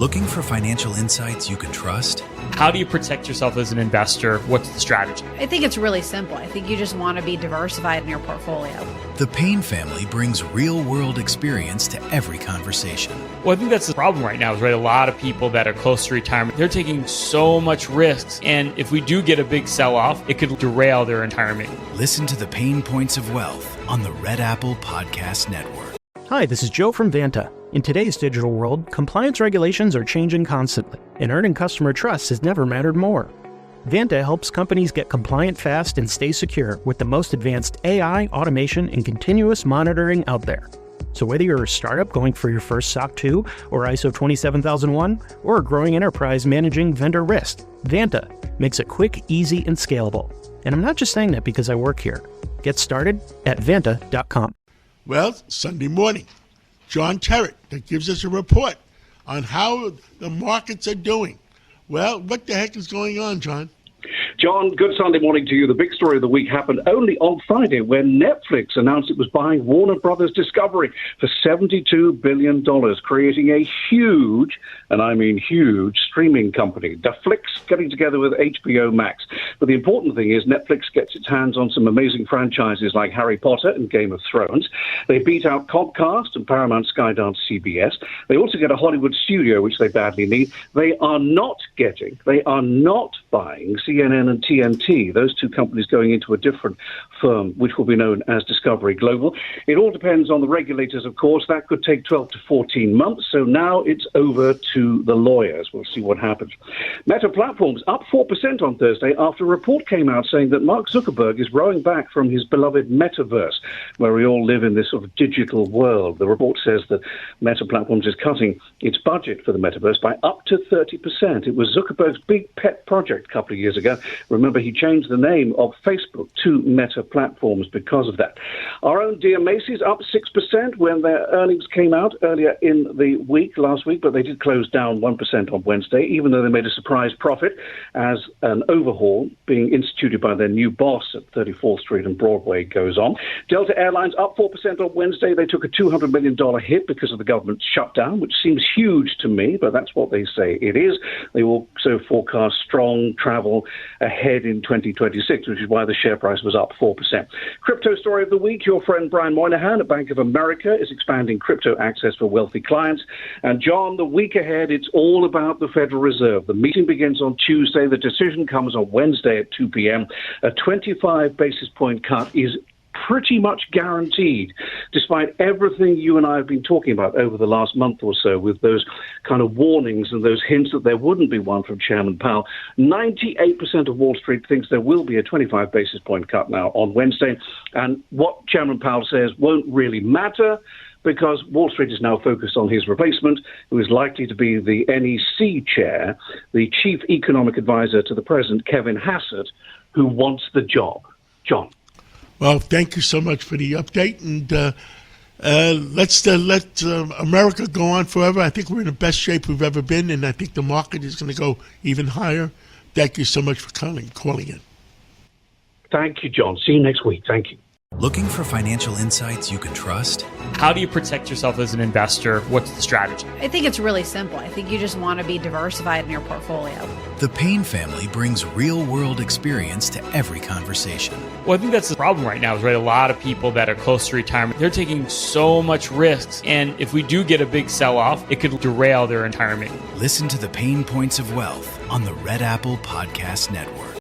Looking for financial insights you can trust? How do you protect yourself as an investor? What's the strategy? I think it's really simple. I think you just want to be diversified in your portfolio. The Payne family brings real-world experience to every conversation. Well, I think that's the problem right now is, right, a lot of people that are close to retirement, they're taking so much risks. And if we do get a big sell-off, it could derail their retirement. Listen to the Pain Points of Wealth on the Red Apple Podcast Network. Hi, this is Joe from Vanta. In today's digital world, compliance regulations are changing constantly, and earning customer trust has never mattered more. Vanta helps companies get compliant fast and stay secure with the most advanced AI, automation, and continuous monitoring out there. So whether you're a startup going for your first SOC 2 or ISO 27001, or a growing enterprise managing vendor risk, Vanta makes it quick, easy, and scalable. And I'm not just saying that because I work here. Get started at vanta.com. Well, Sunday morning, John Terrett that gives us a report on how the markets are doing. Well, what the heck is going on, John? John, good Sunday morning to you. The big story of the week happened only on Friday when Netflix announced it was buying Warner Brothers Discovery for $72 billion, creating a huge, and I mean huge, streaming company. The Flix getting together with HBO Max. But the important thing is Netflix gets its hands on some amazing franchises like Harry Potter and Game of Thrones. They beat out Comcast and Paramount, Skydance, CBS. They also get a Hollywood studio, which they badly need. They are not buying CNN and TNT, those two companies going into a different firm, which will be known as Discovery Global. It all depends on the regulators, of course. That could take 12 to 14 months. So now it's over to the lawyers. We'll see what happens. Meta Platforms up 4% on Thursday after a report came out saying that Mark Zuckerberg is rowing back from his beloved metaverse, where we all live in this sort of digital world. The report says that Meta Platforms is cutting its budget for the metaverse by up to 30%. It was Zuckerberg's big pet project a couple of years ago. Remember, he changed the name of Facebook to Meta Platforms because of that. Our own dear Macy's up 6% when their earnings came out earlier in the week, last week, but they did close down 1% on Wednesday, even though they made a surprise profit as an overhaul being instituted by their new boss at 34th Street and Broadway goes on. Delta Airlines up 4% on Wednesday. They took a $200 million hit because of the government shutdown, which seems huge to me, but that's what they say it is. They also forecast strong travel ahead in 2026, which is why the share price was up 4%. Crypto story of the week, your friend Brian Moynihan at Bank of America is expanding crypto access for wealthy clients. And John, the week ahead, it's all about the Federal Reserve. The meeting begins on Tuesday. The decision comes on Wednesday at 2 p.m. A 25 basis point cut is pretty much guaranteed, despite everything you and I have been talking about over the last month or so, with those kind of warnings and those hints that there wouldn't be one from Chairman Powell. 98% of Wall Street thinks there will be a 25 basis point cut now on Wednesday. And what Chairman Powell says won't really matter, because Wall Street is now focused on his replacement, who is likely to be the NEC chair, the chief economic advisor to the president, Kevin Hassett, who wants the job. John. Well, thank you so much for the update, and let's let America go on forever. I think we're in the best shape we've ever been, and I think the market is going to go even higher. Thank you so much for calling in. Thank you, John. See you next week. Thank you. Looking for financial insights you can trust? How do you protect yourself as an investor? What's the strategy? I think it's really simple. I think you just want to be diversified in your portfolio. The Payne family brings real-world experience to every conversation. Well, I think that's the problem right now is, right, a lot of people that are close to retirement, they're taking so much risks. And if we do get a big sell-off, it could derail their retirement. Listen to the Pain Points of Wealth on the Red Apple Podcast Network.